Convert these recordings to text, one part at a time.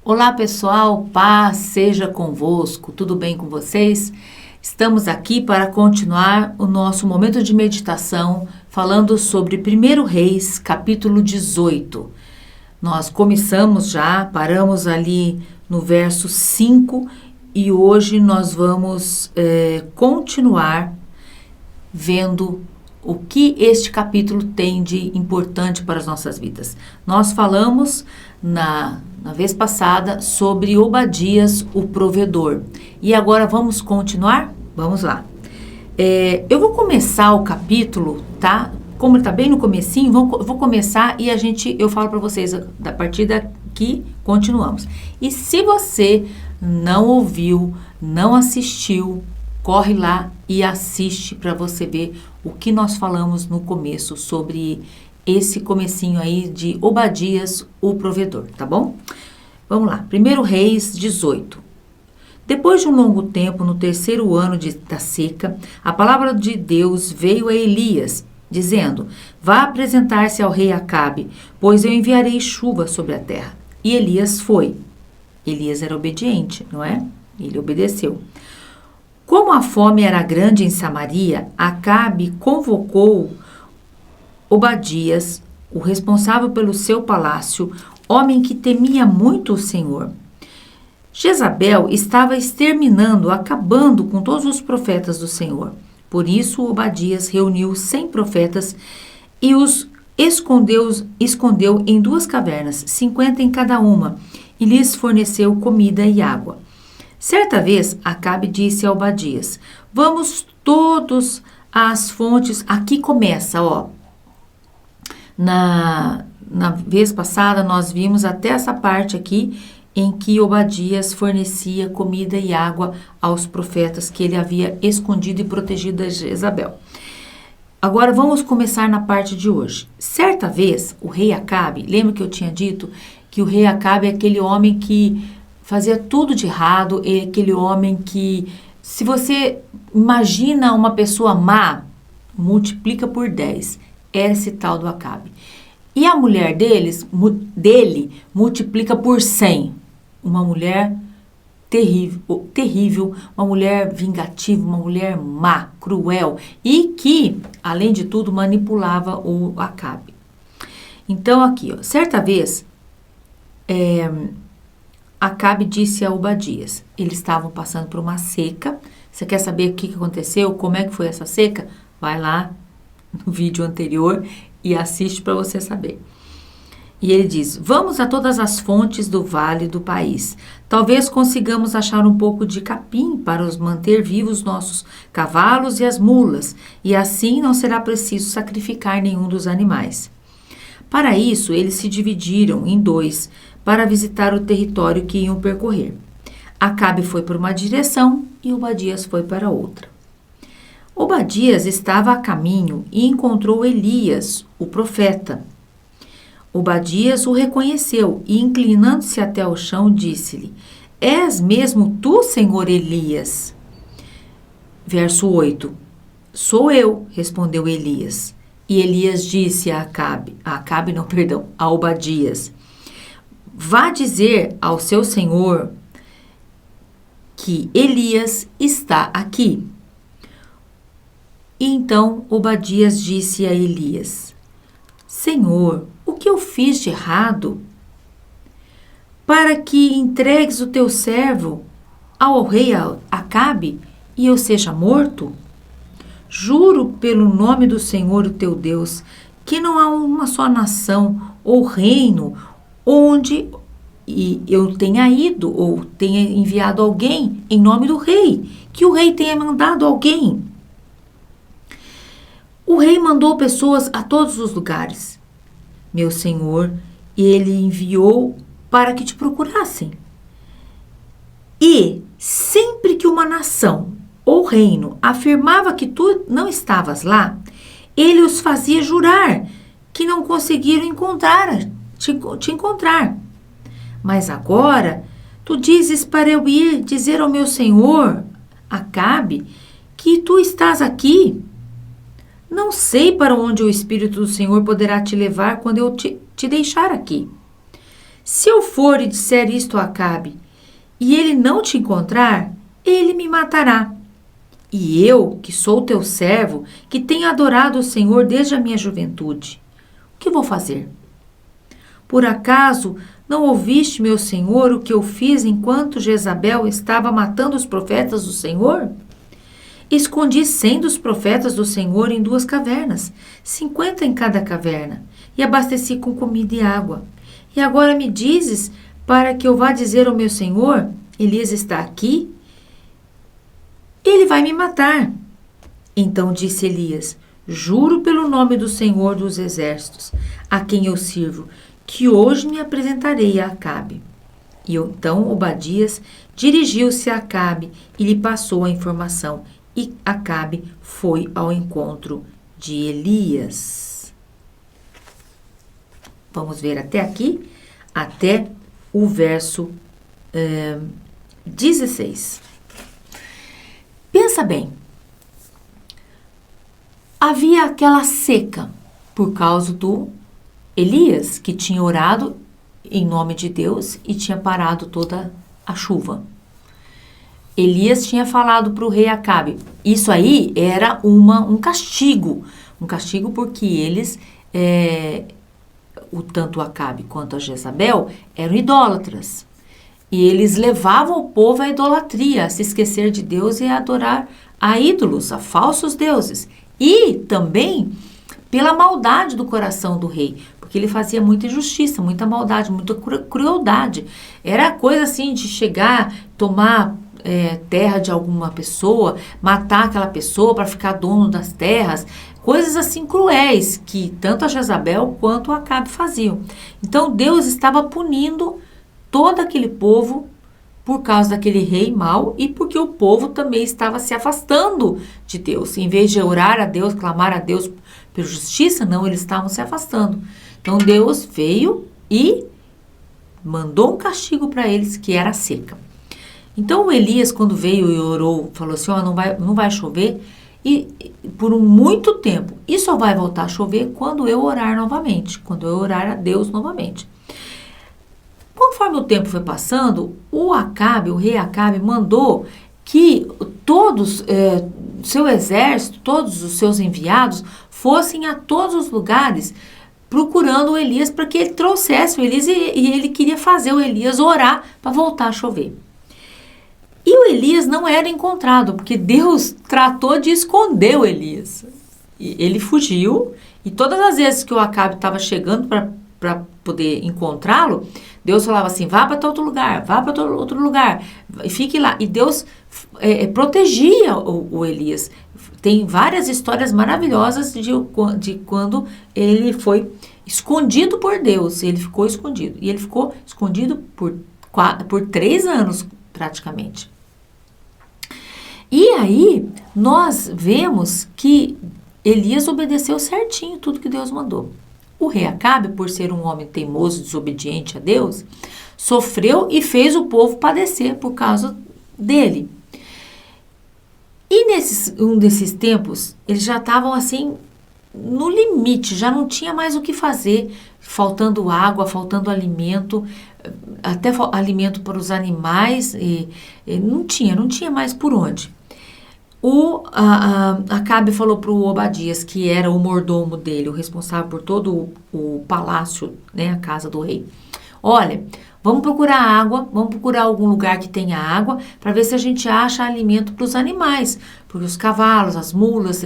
Olá pessoal, paz seja convosco, tudo bem com vocês? Estamos aqui para continuar o nosso momento de meditação falando sobre 1 Reis, capítulo 18. Nós começamos já, paramos ali no verso 5 e hoje nós vamos continuar vendo o que este capítulo tem de importante para as nossas vidas. Nós falamos na vez passada sobre Obadias, o provedor. E agora vamos continuar? Vamos lá. Eu vou começar o capítulo, tá? Como ele está bem no comecinho, vou começar e eu falo para vocês, a partir daqui, continuamos. E se você não ouviu, não assistiu, corre lá e assiste para você ver o que nós falamos no começo sobre esse comecinho aí de Obadias, o provedor, tá bom? Vamos lá, 1 Reis 18. Depois de um longo tempo, no terceiro ano da seca, a palavra de Deus veio a Elias, dizendo: vá apresentar-se ao rei Acabe, pois eu enviarei chuva sobre a terra. E Elias foi. Elias era obediente, não é? Ele obedeceu. Como a fome era grande em Samaria, Acabe convocou Obadias, o responsável pelo seu palácio, homem que temia muito o Senhor. Jezabel estava exterminando, acabando com todos os profetas do Senhor. Por isso, Obadias reuniu 100 profetas e os escondeu em 2 cavernas, 50 em cada uma, e lhes forneceu comida e água. Certa vez, Acabe disse a Obadias: vamos todos às fontes. Aqui começa, ó. Na vez passada, nós vimos até essa parte aqui em que Obadias fornecia comida e água aos profetas que ele havia escondido e protegido de Jezabel. Agora vamos começar na parte de hoje. Certa vez, o rei Acabe, lembra que eu tinha dito que o rei Acabe é aquele homem que fazia tudo de errado, é aquele homem que, se você imagina uma pessoa má, multiplica por 10. Era esse tal do Acabe. E a mulher dele multiplica por 100. Uma mulher terrível, uma mulher vingativa, uma mulher má, cruel e que, além de tudo, manipulava o Acabe. Então aqui, ó, certa vez, Acabe disse a Obadias, eles estavam passando por uma seca. Você quer saber o que aconteceu? Como é que foi essa seca? Vai lá no vídeo anterior e assiste para você saber. E ele diz: vamos a todas as fontes do vale do país. Talvez consigamos achar um pouco de capim para os manter vivos nossos cavalos e as mulas, e assim não será preciso sacrificar nenhum dos animais. Para isso, eles se dividiram em 2 para visitar o território que iam percorrer. Acabe foi por uma direção e Obadias foi para outra. Obadias estava a caminho e encontrou Elias, o profeta. Obadias o reconheceu e, inclinando-se até o chão, disse-lhe: és mesmo tu, senhor Elias? Verso 8. Sou eu, respondeu Elias. E Elias disse a Obadias: vá dizer ao seu senhor que Elias está aqui. E então Obadias disse a Elias: Senhor, o que eu fiz de errado para que entregues o teu servo ao rei Acabe e eu seja morto? Juro pelo nome do Senhor, o teu Deus, que não há uma só nação ou reino onde eu tenha ido ou tenha enviado alguém em nome do rei, que o rei tenha mandado alguém. O rei mandou pessoas a todos os lugares, meu senhor, e ele enviou para que te procurassem. E sempre que uma nação ou reino afirmava que tu não estavas lá, ele os fazia jurar que não conseguiram te encontrar. Mas agora tu dizes para eu ir dizer ao meu senhor Acabe que tu estás aqui. Não sei para onde o Espírito do Senhor poderá te levar quando eu te deixar aqui. Se eu for e disser isto a Acabe, e ele não te encontrar, ele me matará. E eu, que sou teu servo, que tenho adorado o Senhor desde a minha juventude, o que vou fazer? Por acaso não ouviste, meu senhor, o que eu fiz enquanto Jezabel estava matando os profetas do Senhor? Escondi 100 dos profetas do Senhor em 2 cavernas, 50 em cada caverna, e abasteci com comida e água. E agora me dizes para que eu vá dizer ao meu senhor, Elias está aqui? Ele vai me matar. Então disse Elias, juro pelo nome do Senhor dos Exércitos, a quem eu sirvo, que hoje me apresentarei a Acabe. E então Obadias dirigiu-se a Acabe e lhe passou a informação. E Acabe foi ao encontro de Elias. Vamos ver até aqui, até o verso 16. Pensa bem. Havia aquela seca por causa do Elias, que tinha orado em nome de Deus e tinha parado toda a chuva. Elias tinha falado para o rei Acabe. Isso aí era um castigo porque eles, tanto Acabe quanto a Jezabel, eram idólatras. E eles levavam o povo à idolatria, a se esquecer de Deus e a adorar a ídolos, a falsos deuses. E também pela maldade do coração do rei, porque ele fazia muita injustiça, muita maldade, muita crueldade. Era coisa assim de chegar, tomar terra de alguma pessoa, matar aquela pessoa para ficar dono das terras, coisas assim cruéis que tanto a Jezabel quanto a Acabe faziam. Então Deus estava punindo todo aquele povo por causa daquele rei mau e porque o povo também estava se afastando de Deus. Em vez de orar a Deus, clamar a Deus por justiça, não, eles estavam se afastando. Então Deus veio e mandou um castigo para eles, que era a seca. Então Elias, quando veio e orou, falou assim, não vai chover e por muito tempo. E só vai voltar a chover quando eu orar novamente, quando eu orar a Deus novamente. Conforme o tempo foi passando, o rei Acabe, mandou que todos, seu exército, todos os seus enviados, fossem a todos os lugares procurando o Elias para que ele trouxesse o Elias e ele queria fazer o Elias orar para voltar a chover. E o Elias não era encontrado, porque Deus tratou de esconder o Elias. E ele fugiu, e todas as vezes que o Acabe estava chegando para poder encontrá-lo, Deus falava assim, vá para outro lugar, vá para outro lugar, e fique lá. E Deus protegia o Elias. Tem várias histórias maravilhosas de quando ele foi escondido por Deus, ele ficou escondido. E ele ficou escondido por 3 anos, praticamente. E aí, nós vemos que Elias obedeceu certinho tudo que Deus mandou. O rei Acabe, por ser um homem teimoso e desobediente a Deus, sofreu e fez o povo padecer por causa dele. E um desses tempos, eles já estavam assim, no limite, já não tinha mais o que fazer, faltando água, faltando alimento, até alimento para os animais, e não tinha mais por onde. Acabe falou para o Obadias, que era o mordomo dele, o responsável por todo o palácio, né, a casa do rei. Olha, vamos procurar água, vamos procurar algum lugar que tenha água, para ver se a gente acha alimento para os animais, porque os cavalos, as mulas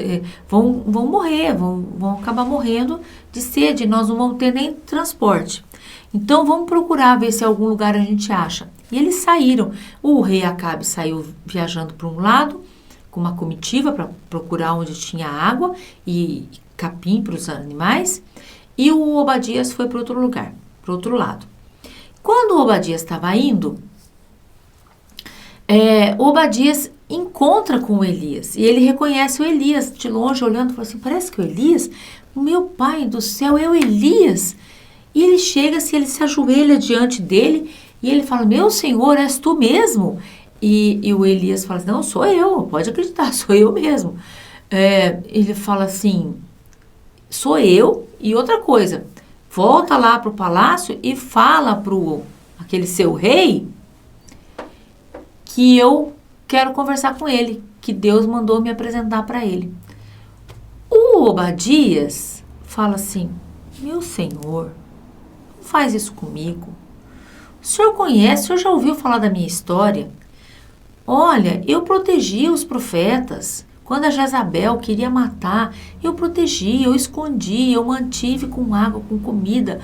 vão morrer, vão acabar morrendo de sede, nós não vamos ter nem transporte. Então vamos procurar ver se em algum lugar a gente acha. E eles saíram. O rei Acabe saiu viajando para um lado, com uma comitiva para procurar onde tinha água e capim para os animais, e o Obadias foi para outro lugar, para outro lado. Quando o Obadias estava indo, o Obadias encontra com o Elias, e ele reconhece o Elias de longe, olhando, e fala assim, parece que o Elias, o meu pai do céu, é o Elias. E ele chega, ele se ajoelha diante dele, e ele fala, meu senhor, és tu mesmo? E o Elias fala assim, não, sou eu, pode acreditar, sou eu mesmo. Ele fala assim, sou eu, e outra coisa, volta lá para o palácio e fala para aquele seu rei que eu quero conversar com ele, que Deus mandou me apresentar para ele. O Obadias fala assim: meu senhor, não faz isso comigo. O senhor conhece, o senhor já ouviu falar da minha história? Olha, eu protegi os profetas. Quando a Jezabel queria matar, eu protegi, eu escondi, eu mantive com água, com comida.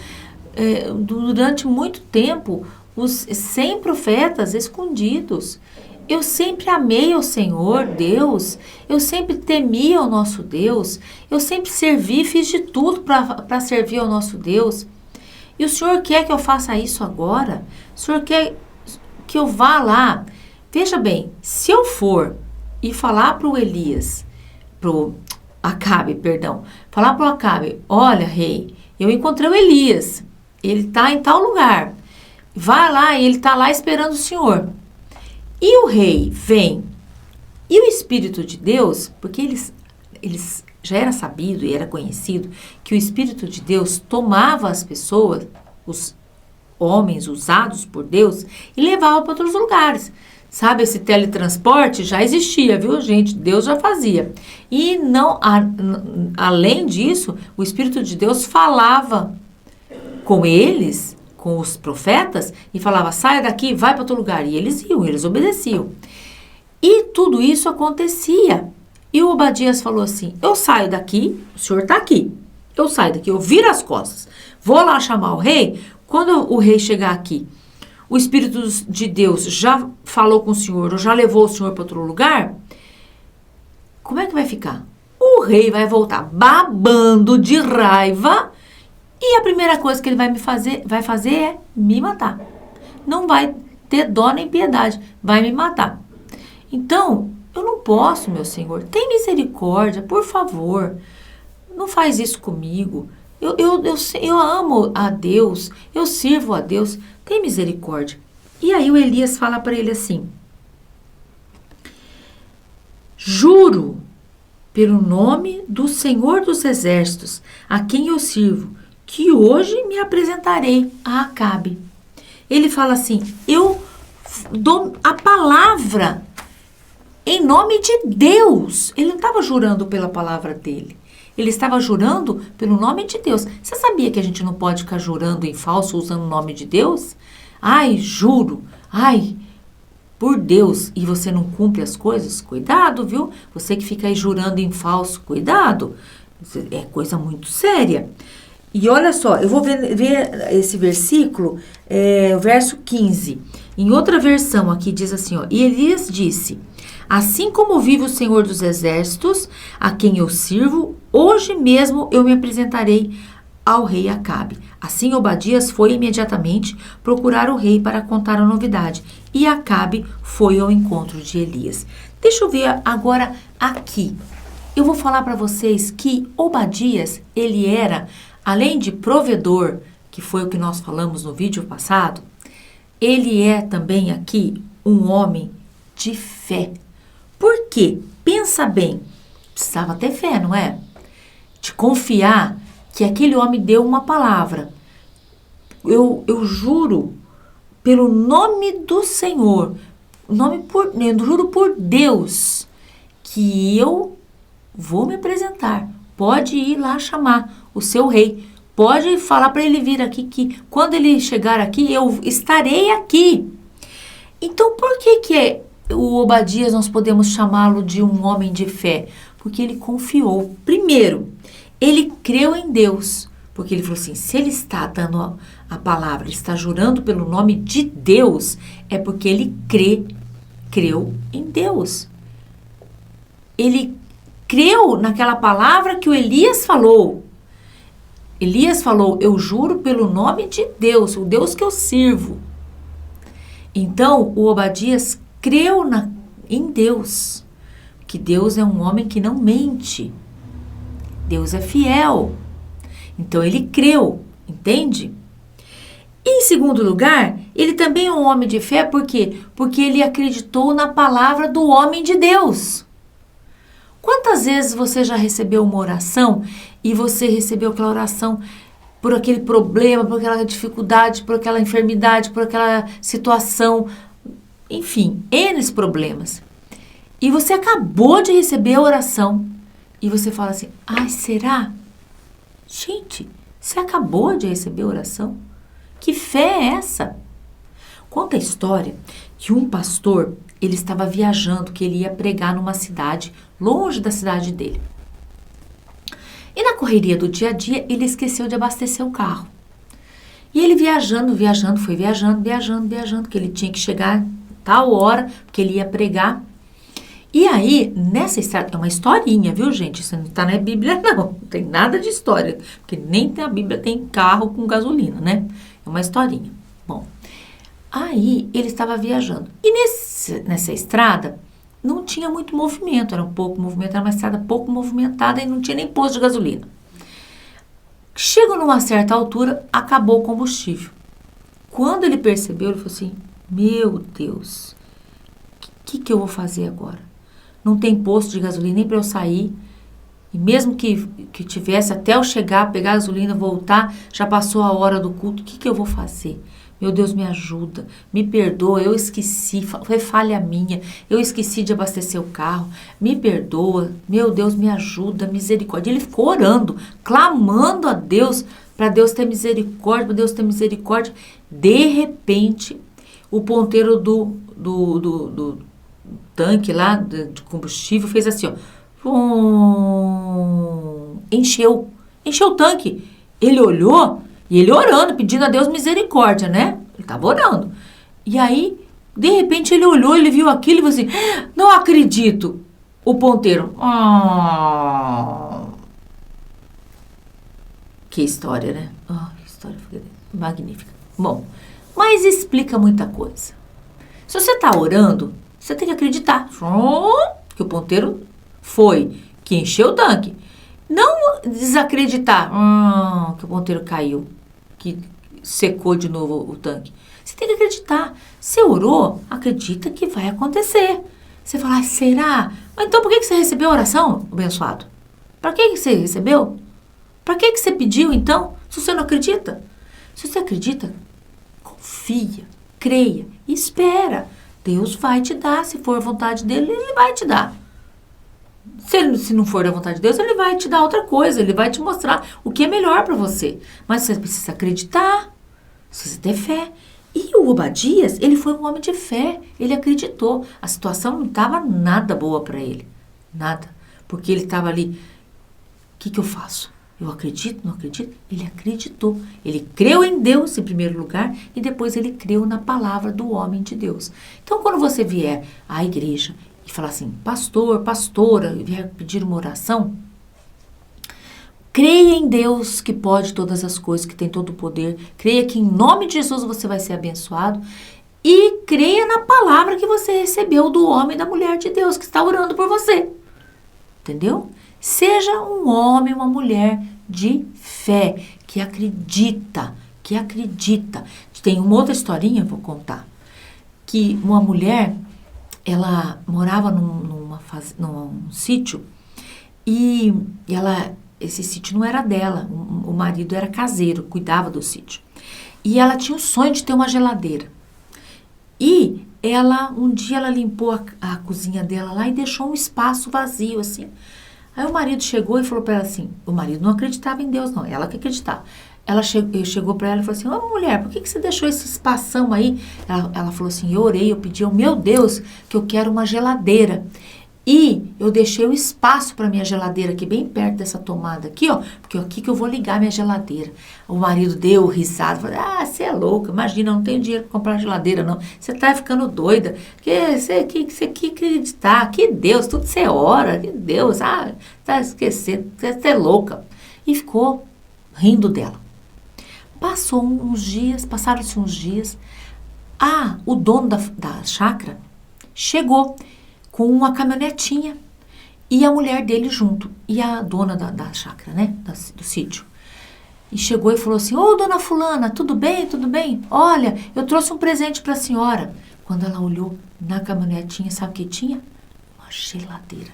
Durante muito tempo, os 100 profetas escondidos. Eu sempre amei ao Senhor, Deus. Eu sempre temia ao nosso Deus. Eu sempre servi, fiz de tudo para servir ao nosso Deus. E o Senhor quer que eu faça isso agora? O Senhor quer que eu vá lá? Veja bem, se eu for e falar para o falar para o Acabe: olha, rei, eu encontrei o Elias, ele está em tal lugar, vai lá, ele está lá esperando o senhor. E o rei vem, e o Espírito de Deus, porque eles já era sabido e era conhecido que o Espírito de Deus tomava as pessoas, os homens usados por Deus, e levava para outros lugares. Sabe, esse teletransporte já existia, viu, gente? Deus já fazia. E não, além disso, o Espírito de Deus falava com eles, com os profetas, e falava: saia daqui, vai para outro lugar. E eles iam, eles obedeciam. E tudo isso acontecia. E o Obadias falou assim: eu saio daqui, o senhor está aqui. Eu saio daqui, eu viro as costas. Vou lá chamar o rei. Quando o rei chegar aqui, o Espírito de Deus já falou com o senhor, ou já levou o senhor para outro lugar, como é que vai ficar? O rei vai voltar babando de raiva, e a primeira coisa que ele vai fazer é me matar. Não vai ter dó nem piedade, vai me matar. Então, eu não posso, meu senhor, tem misericórdia, por favor, não faz isso comigo. Eu amo a Deus, eu sirvo a Deus, tem misericórdia. E aí o Elias fala para ele assim: juro pelo nome do Senhor dos Exércitos, a quem eu sirvo, que hoje me apresentarei a Acabe. Ele fala assim: eu dou a palavra em nome de Deus. Ele não estava jurando pela palavra dele. Ele estava jurando pelo nome de Deus. Você sabia que a gente não pode ficar jurando em falso usando o nome de Deus? Ai, juro. Ai, por Deus. E você não cumpre as coisas? Cuidado, viu? Você que fica aí jurando em falso, cuidado. É coisa muito séria. E olha só, eu vou ver esse versículo, o verso 15. Em outra versão aqui diz assim, ó: e Elias disse: assim como vive o Senhor dos Exércitos, a quem eu sirvo, hoje mesmo eu me apresentarei ao rei Acabe. Assim Obadias foi imediatamente procurar o rei para contar a novidade, e Acabe foi ao encontro de Elias. Deixa eu ver agora aqui. Eu vou falar para vocês que Obadias, ele era, além de provedor, que foi o que nós falamos no vídeo passado, ele é também aqui um homem de fé. Por quê? Pensa bem, precisava ter fé, não é? De confiar que aquele homem deu uma palavra. Eu juro pelo nome do Senhor, eu juro por Deus, que eu vou me apresentar. Pode ir lá chamar o seu rei. Pode falar para ele vir aqui, que quando ele chegar aqui, eu estarei aqui. Então, por que o Obadias nós podemos chamá-lo de um homem de fé? Porque ele confiou. Primeiro, ele creu em Deus. Porque ele falou assim, se ele está dando a palavra, ele está jurando pelo nome de Deus, é porque ele creu em Deus. Ele creu naquela palavra que o Elias falou. Elias falou, eu juro pelo nome de Deus, o Deus que eu sirvo. Então, o Obadias creu em Deus, que Deus é um homem que não mente. Deus é fiel. Então, ele creu, entende? E, em segundo lugar, ele também é um homem de fé, por quê? Porque ele acreditou na palavra do homem de Deus. Quantas vezes você já recebeu uma oração e você recebeu aquela oração por aquele problema, por aquela dificuldade, por aquela enfermidade, por aquela situação, enfim, N problemas. E você acabou de receber a oração e você fala assim, ai, será? Gente, você acabou de receber a oração? Que fé é essa? Conta a história que um pastor, ele estava viajando, que ele ia pregar numa cidade, longe da cidade dele. E na correria do dia a dia, ele esqueceu de abastecer o carro. E ele viajando, foi viajando, que ele tinha que chegar tal hora, porque ele ia pregar. E aí, nessa estrada, é uma historinha, viu, gente? Isso não está na Bíblia, não tem nada de história, porque nem na Bíblia tem carro com gasolina, né? É uma historinha. Bom, aí ele estava viajando. E nessa estrada, não tinha muito movimento, era uma estrada pouco movimentada e não tinha nem posto de gasolina. Chegou numa certa altura, acabou o combustível. Quando ele percebeu, ele falou assim, meu Deus, o que eu vou fazer agora? Não tem posto de gasolina nem para eu sair. E mesmo que tivesse até eu chegar, pegar a gasolina, voltar, já passou a hora do culto, o que eu vou fazer? Meu Deus, me ajuda, me perdoa, eu esqueci, foi falha minha, eu esqueci de abastecer o carro, me perdoa, meu Deus, me ajuda, misericórdia. Ele ficou orando, clamando a Deus, para Deus ter misericórdia, para Deus ter misericórdia. De repente, o ponteiro do tanque lá, de combustível, fez assim, ó, encheu o tanque. Ele olhou, e ele orando, pedindo a Deus misericórdia, né? Ele estava orando. E aí, de repente, ele olhou, ele viu aquilo e falou assim, não acredito. O ponteiro, que história, né? Que história magnífica. Bom, mas explica muita coisa. Se você está orando, você tem que acreditar que o ponteiro foi, que encheu o tanque. Não desacreditar que o ponteiro caiu, que secou de novo o tanque. Você tem que acreditar. Você orou, acredita que vai acontecer. Você fala, será? Mas então por que você recebeu a oração, abençoado? Para que você recebeu? Para que você pediu então, se você não acredita? Se você acredita, confia, creia e espera. Deus vai te dar, se for a vontade dele, ele vai te dar. Se não for da vontade de Deus, ele vai te dar outra coisa, ele vai te mostrar o que é melhor para você. Mas você precisa acreditar, precisa ter fé. E o Obadias, ele foi um homem de fé, ele acreditou. A situação não estava nada boa para ele, nada. Porque ele estava ali, o que eu faço? Eu acredito, não acredito? Ele acreditou. Ele creu em Deus em primeiro lugar e depois ele creu na palavra do homem de Deus. Então, quando você vier à igreja e falar assim, pastor, pastora, e vier pedir uma oração, creia em Deus que pode todas as coisas, que tem todo o poder. Creia que em nome de Jesus você vai ser abençoado. E creia na palavra que você recebeu do homem e da mulher de Deus que está orando por você. Entendeu? Seja um homem, uma mulher de fé, que acredita. Tem uma outra historinha, eu vou contar, que uma mulher, ela morava num sítio e esse sítio não era dela, o marido era caseiro, cuidava do sítio. E ela tinha o sonho de ter uma geladeira. E um dia ela limpou a cozinha dela lá e deixou um espaço vazio, assim. Aí o marido chegou e falou para ela assim, o marido não acreditava em Deus não, ela que acreditava. Chegou para ela e falou assim, ô mulher, por que você deixou esse espação aí? Ela falou assim, eu orei, eu pedi ao meu Deus que eu quero uma geladeira. E eu deixei o espaço para minha geladeira aqui, bem perto dessa tomada aqui, ó, porque aqui que eu vou ligar minha geladeira. O marido deu risada, falou, você é louca, imagina, eu não tenho dinheiro para comprar geladeira, não. Você tá ficando doida, você que acreditar, que Deus, tudo você ora, que Deus, tá esquecendo, você é louca. E ficou rindo dela. Passaram-se uns dias, o dono da chácara chegou com uma caminhonetinha e a mulher dele junto, e a dona da chácara, né, do sítio. E chegou e falou assim, ô dona fulana, tudo bem? Olha, eu trouxe um presente para a senhora. Quando ela olhou na caminhonetinha, sabe o que tinha? Uma geladeira.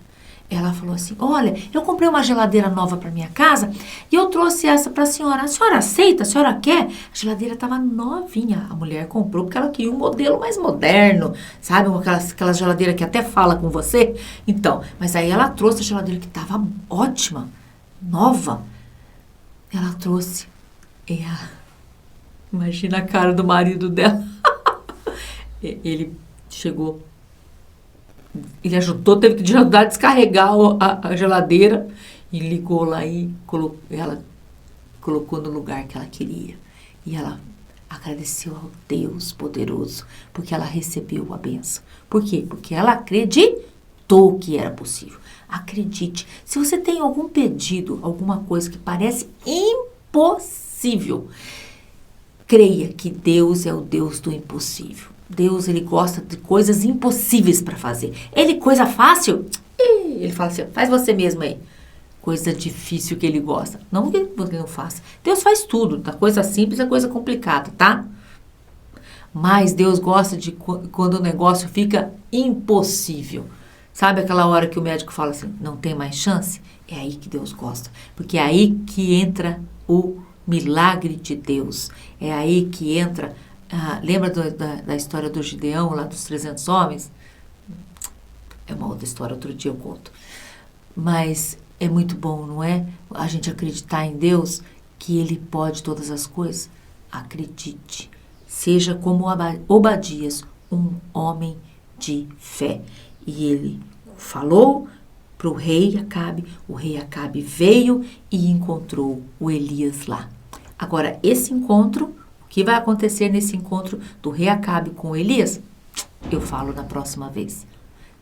ela falou assim, olha, eu comprei uma geladeira nova para minha casa e eu trouxe essa para a senhora aceita? A senhora quer? A geladeira estava novinha. A mulher comprou porque ela queria um modelo mais moderno, sabe? Aquelas geladeiras que até fala com você. Então, mas aí ela trouxe a geladeira que estava ótima, nova. Ela trouxe. Imagina a cara do marido dela. Ele chegou... Ele teve que ajudar a descarregar a geladeira e ligou lá e ela colocou no lugar que ela queria. E ela agradeceu ao Deus poderoso, porque ela recebeu a bênção. Por quê? Porque ela acreditou que era possível. Acredite, se você tem algum pedido, alguma coisa que parece impossível, creia que Deus é o Deus do impossível. Deus, ele gosta de coisas impossíveis para fazer. Coisa fácil, ele fala assim, faz você mesmo aí. Coisa difícil que ele gosta. Não que ele não faça. Deus faz tudo, da coisa simples a coisa complicada, tá? Mas Deus gosta de quando o negócio fica impossível. Sabe aquela hora que o médico fala assim, não tem mais chance? É aí que Deus gosta. Porque é aí que entra o milagre de Deus. É aí que entra... lembra da história do Gideão, lá dos 300 homens? É uma outra história, outro dia eu conto. Mas é muito bom, não é? A gente acreditar em Deus, que Ele pode todas as coisas. Acredite. Seja como Obadias, um homem de fé. E ele falou para o rei Acabe veio e encontrou o Elias lá. Agora, esse encontro... O que vai acontecer nesse encontro do rei Acabe com Elias? Eu falo na próxima vez.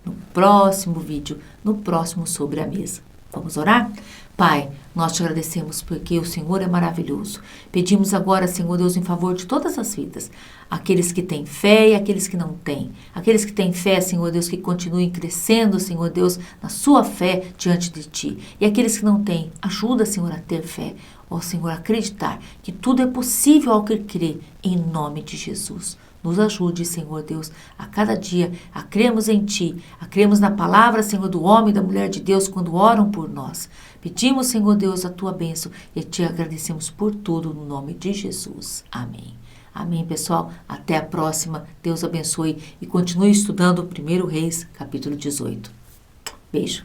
No próximo vídeo, no próximo Sobre a Mesa. Vamos orar? Pai, nós te agradecemos porque o Senhor é maravilhoso. Pedimos agora, Senhor Deus, em favor de todas as vidas. Aqueles que têm fé e aqueles que não têm. Aqueles que têm fé, Senhor Deus, que continuem crescendo, Senhor Deus, na sua fé diante de Ti. E aqueles que não têm, ajuda, Senhor, a ter fé. Ó Senhor, acreditar que tudo é possível ao que crê, em nome de Jesus. Nos ajude, Senhor Deus, a cada dia a cremos em Ti, a cremos na palavra, Senhor, do homem e da mulher de Deus quando oram por nós. Pedimos, Senhor Deus, a Tua bênção e Te agradecemos por tudo no nome de Jesus. Amém. Amém, pessoal. Até a próxima. Deus abençoe e continue estudando o 1 Reis, capítulo 18. Beijo.